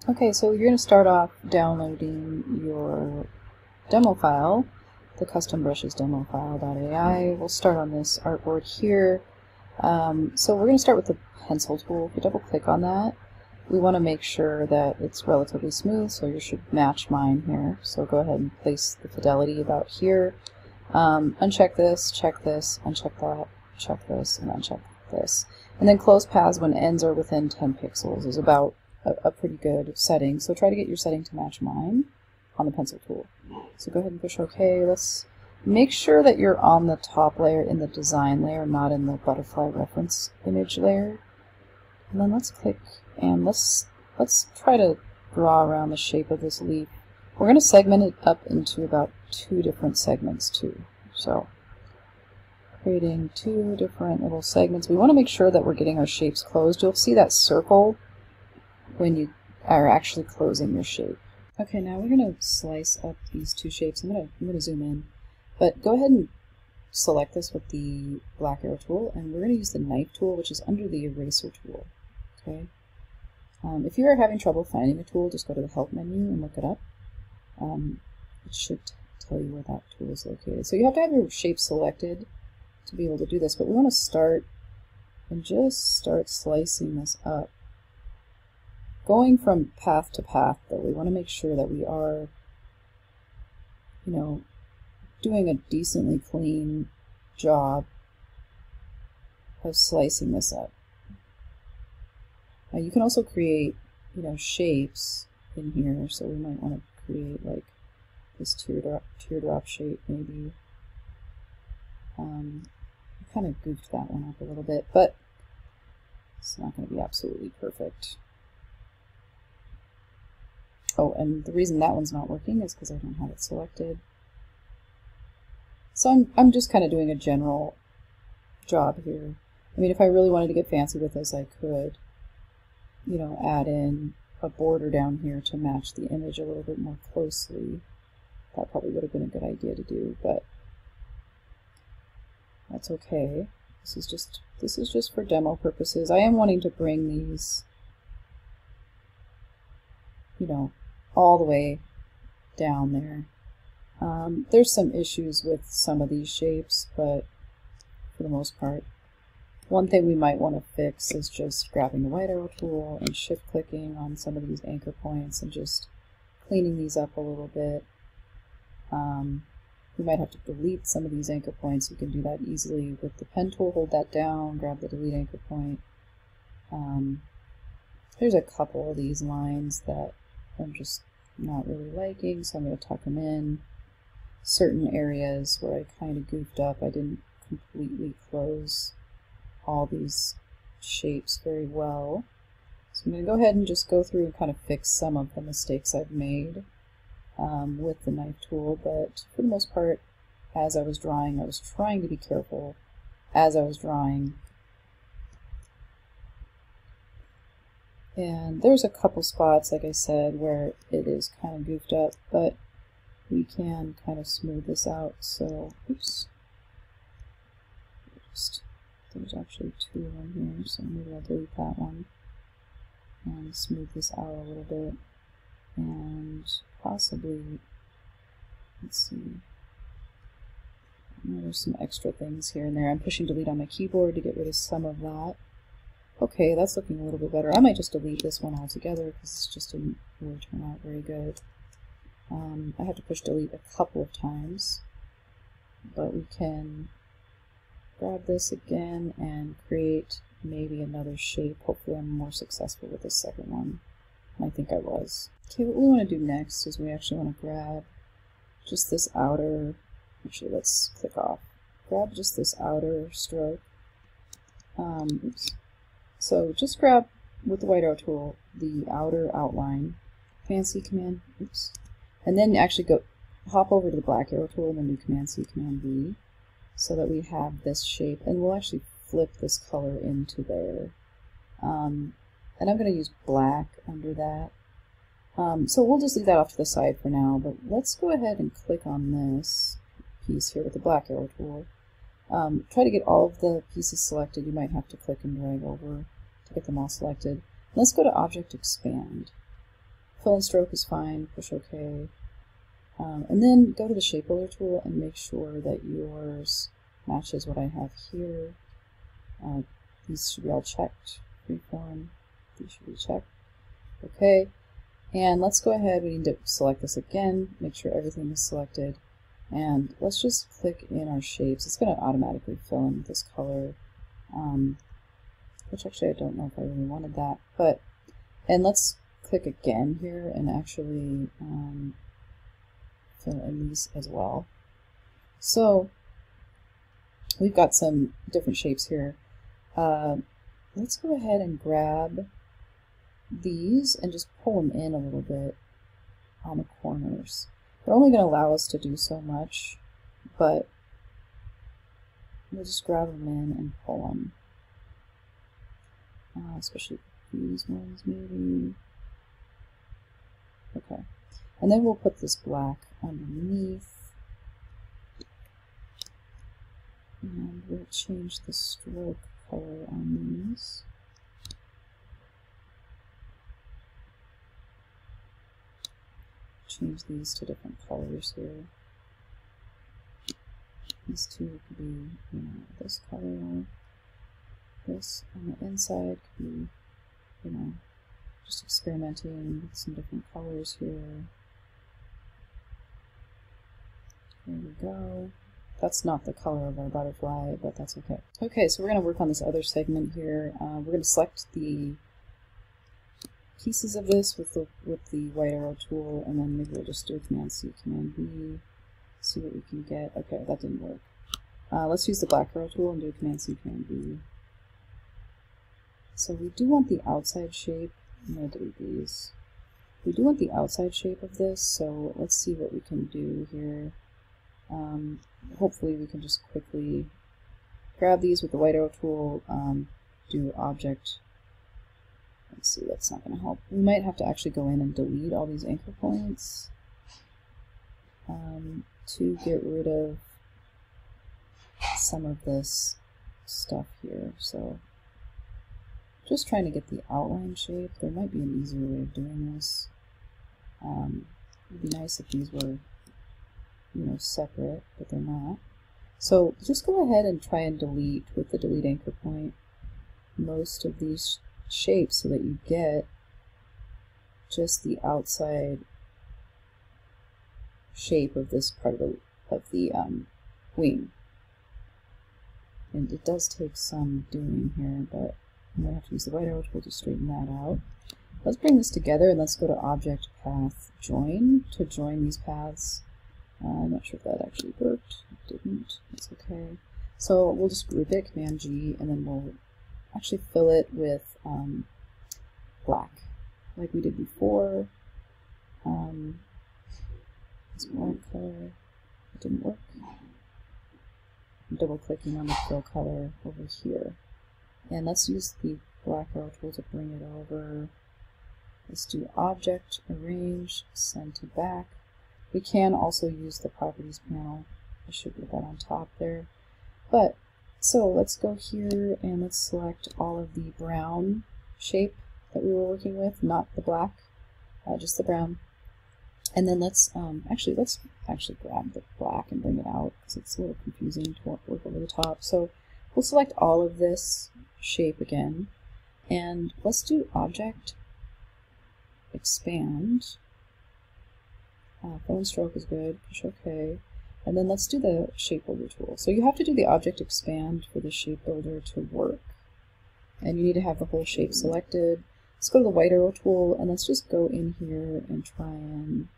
Okay, so you're going to start off downloading your demo file, the custom brushes demo file.ai. We'll start on this artboard here. So we're going to start with the pencil tool. If you double click on that, we want to make sure that it's relatively smooth, so you should match mine here. So go ahead and place the fidelity about here. Uncheck this, check this, uncheck that, check this, and uncheck this. And then close paths when ends are within 10 pixels is about a pretty good setting. So try to get your setting to match mine on the pencil tool. So go ahead and push OK. Let's make sure that you're on the top layer in the design layer, not in the butterfly reference image layer. And then let's click and let's try to draw around the shape of this leaf. We're going to segment it up into about 2 different segments too. So creating 2 different little segments. We want to make sure that we're getting our shapes closed. You'll see that circle when you are actually closing your shape. Okay, now we're going to slice up these 2 shapes. I'm going to zoom in, but go ahead and select this with the black arrow tool, and we're going to use the knife tool, which is under the eraser tool. Okay. If you are having trouble finding the tool, just go to the help menu and look it up. It should tell you where that tool is located. So you have to have your shape selected to be able to do this, but we want to start and just start slicing this up. Going from path to path, though, we want to make sure that we are, doing a decently clean job of slicing this up. Now you can also create, shapes in here, so we might want to create like this teardrop shape maybe. I kind of goofed that one up a little bit, but it's not going to be absolutely perfect. Oh, and the reason that one's not working is because I don't have it selected. So I'm just kind of doing a general job here. I mean, if I really wanted to get fancy with this, I could, add in a border down here to match the image a little bit more closely. That probably would have been a good idea to do, but that's okay. This is just for demo purposes. I am wanting to bring these, all the way down there. There's some issues with some of these shapes, but for the most part, one thing we might want to fix is just grabbing the white arrow tool and shift clicking on some of these anchor points and just cleaning these up a little bit. We might have to delete some of these anchor points. You can do that easily with the pen tool. Hold that down, grab the delete anchor point. There's a couple of these lines that I'm just not really liking, so I'm going to tuck them in. Certain areas where I kind of goofed up, I didn't completely close all these shapes very well. So I'm going to go ahead and just go through and kind of fix some of the mistakes I've made with the knife tool, but for the most part, as I was drawing, I was trying to be careful as I was drawing. And there's a couple spots, like I said, where it is kind of goofed up, but we can kind of smooth this out. So, oops. There's actually 2 of them here, so maybe I'll delete that one and smooth this out a little bit. And possibly, let's see, there's some extra things here and there. I'm pushing delete on my keyboard to get rid of some of that. Okay, that's looking a little bit better. I might just delete this one altogether because it just didn't really turn out very good. I had to push delete a couple of times, but we can grab this again and create maybe another shape. Hopefully I'm more successful with this second one, and I think I was. Okay, what we want to do next is we actually want to grab just this outer, actually let's click off, grab just this outer stroke. Oops. So just grab, with the white arrow tool, the outer outline, Command-C, Command, oops, and then actually hop over to the black arrow tool and then do Command-C, Command-V, so that we have this shape, and we'll actually flip this color into there. And I'm going to use black under that. So we'll just leave that off to the side for now, but let's go ahead and click on this piece here with the black arrow tool. Try to get all of the pieces selected. You might have to click and drag over to get them all selected. Let's go to Object Expand. Fill and stroke is fine, push OK. And then go to the shape builder tool and make sure that yours matches what I have here. These should be all checked. Freeform, these should be checked. Okay, and let's go ahead, we need to select this again, make sure everything is selected, and let's just click in our shapes. It's going to automatically fill in with this color, which actually I don't know if I really wanted that, and let's click again here and actually fill in these as well. So we've got some different shapes here. Let's go ahead and grab these and just pull them in a little bit on the corners. They're only going to allow us to do so much, but we'll just grab them in and pull them. Especially these ones, maybe. Okay. And then we'll put this black underneath. And we'll change the stroke color on these. Change these to different colors here. These two could be, this color. This on the inside could be, just experimenting with some different colors here. There we go. That's not the color of our butterfly, but that's okay. Okay, so we're going to work on this other segment here. We're going to select the pieces of this with the white arrow tool, and then maybe we'll just do a Command-C, Command-V, see what we can get. Okay, that didn't work. Let's use the black arrow tool and do a Command-C, Command-V. So we do want the outside shape. I'm going to delete these. We do want the outside shape of this, so let's see what we can do here. Hopefully we can just quickly grab these with the white arrow tool, do object. Let's see, that's not going to help. We might have to actually go in and delete all these anchor points to get rid of some of this stuff here. So just trying to get the outline shape. There might be an easier way of doing this. It would be nice if these were, separate, but they're not. So just go ahead and try and delete with the delete anchor point most of these shapes so that you get just the outside shape of this part of the wing. And it does take some doing here, but I'm going to have to use the white arrow tool to straighten that out. Let's bring this together and let's go to Object Path Join to join these paths. I'm not sure if that actually worked. It didn't. It's okay. So we'll just group it, Command G, and then we'll actually fill it with black, like we did before. This black color, it didn't work. I'm double clicking on the fill color over here. And let's use the black arrow tool to bring it over. Let's do Object, Arrange, Send to Back. We can also use the Properties panel. I should put that on top there. But, so let's go here and let's select all of the brown shape that we were working with, not the black, just the brown. And then let's actually grab the black and bring it out because it's a little confusing to work over the top. So we'll select all of this shape again, and let's do Object, Expand. Fill and stroke is good, push OK. And then let's do the shape builder tool. So you have to do the object expand for the shape builder to work. And you need to have the whole shape selected. Let's go to the white arrow tool and let's just go in here and try and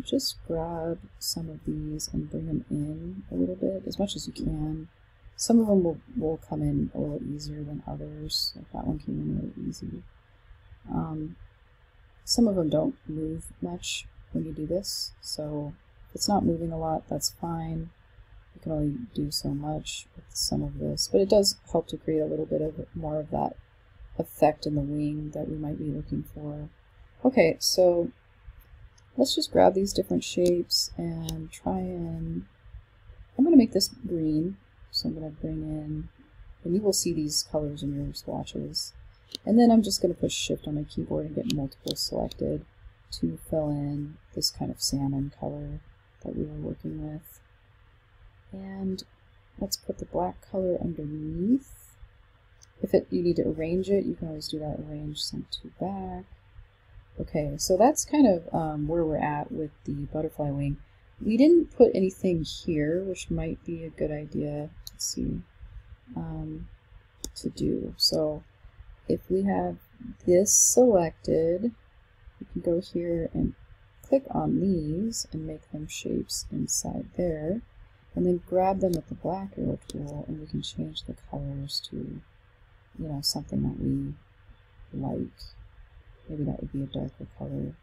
just grab some of these and bring them in a little bit, as much as you can. Some of them will come in a little easier than others. Like that one came in really easy. Some of them don't move much when you do this, so if it's not moving a lot, that's fine. You can only do so much with some of this, but it does help to create a little bit of more of that effect in the wing that we might be looking for. Okay, so let's just grab these different shapes and try and, I'm going to make this green, so I'm going to bring in, and you will see these colors in your swatches. And then I'm just going to push Shift on my keyboard and get multiple selected. to fill in this kind of salmon color that we were working with. And let's put the black color underneath. If you need to arrange it, you can always do that, arrange, send to back. Okay, so that's kind of where we're at with the butterfly wing. We didn't put anything here, which might be a good idea, let's see, to do. So if we have this selected, we can go here and click on these and make them shapes inside there, and then grab them with the black arrow tool, and we can change the colors to, you know, something that we like. Maybe that would be a darker color.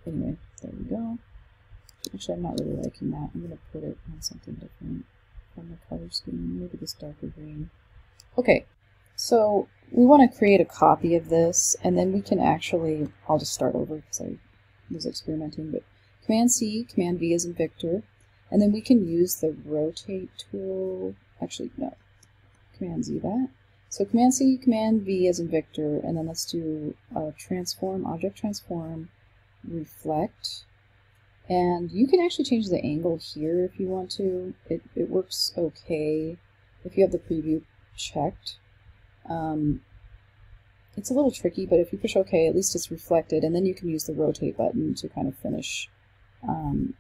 Anyway, there we go. Actually, I'm not really liking that. I'm going to put it on something different from the color scheme. Maybe this darker green. Okay, so we want to create a copy of this, and then we can actually, I'll just start over because I was experimenting, but Command-C, Command-V as in Victor, and then we can use the rotate tool. Actually, no. Command-Z that. So Command-C, Command-V as in Victor, and then let's do transform, object transform, reflect. And you can actually change the angle here if you want to. It works okay if you have the preview checked. It's a little tricky, but if you push OK, at least it's reflected, and then you can use the rotate button to kind of finish, you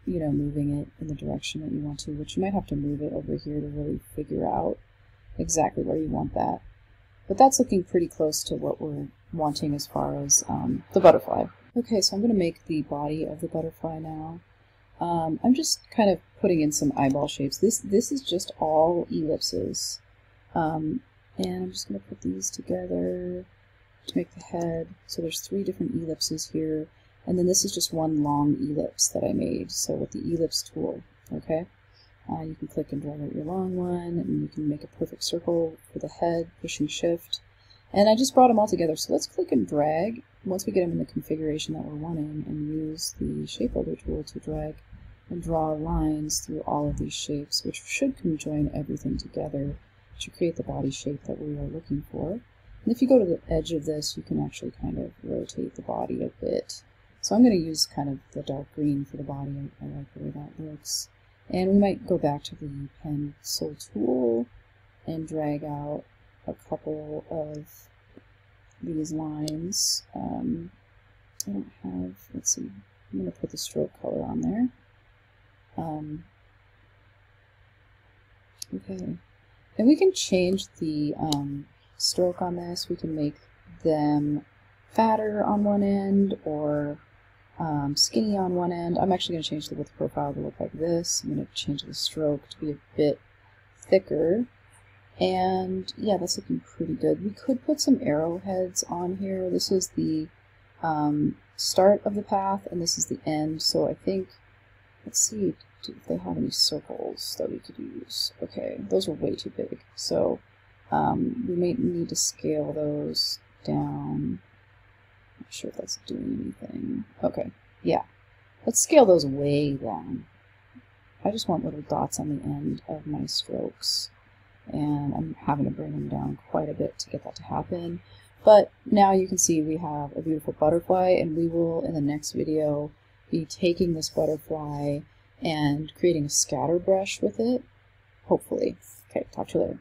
know, moving it in the direction that you want to, which you might have to move it over here to really figure out exactly where you want that. But that's looking pretty close to what we're wanting as far as the butterfly. Okay, so I'm going to make the body of the butterfly now. I'm just kind of putting in some eyeball shapes. This is just all ellipses. And I'm just going to put these together to make the head. So there's 3 different ellipses here. And then this is just one long ellipse that I made. So with the ellipse tool, okay? You can click and drag out your long one, and you can make a perfect circle for the head, pushing shift. And I just brought them all together. So let's click and drag once we get them in the configuration that we're wanting, and use the shape builder tool to drag and draw lines through all of these shapes, which should conjoin everything together to create the body shape that we are looking for. And if you go to the edge of this, you can actually kind of rotate the body a bit. So I'm going to use kind of the dark green for the body. I like the way that looks. And we might go back to the pencil tool and drag out a couple of these lines. I don't have, let's see, I'm going to put the stroke color on there. Okay, and we can change the stroke on this. We can make them fatter on one end or skinny on one end. I'm actually going to change the width profile to look like this. I'm going to change the stroke to be a bit thicker. And yeah, that's looking pretty good. We could put some arrowheads on here. This is the start of the path, and this is the end. So I think, let's see if they have any circles that we could use. Okay, those are way too big. So we may need to scale those down. Not sure if that's doing anything. Okay, yeah. Let's scale those way down. I just want little dots on the end of my strokes. And I'm having to bring them down quite a bit to get that to happen. But now you can see we have a beautiful butterfly, and we will, in the next video, be taking this butterfly and creating a scatter brush with it, hopefully. Okay, talk to you later.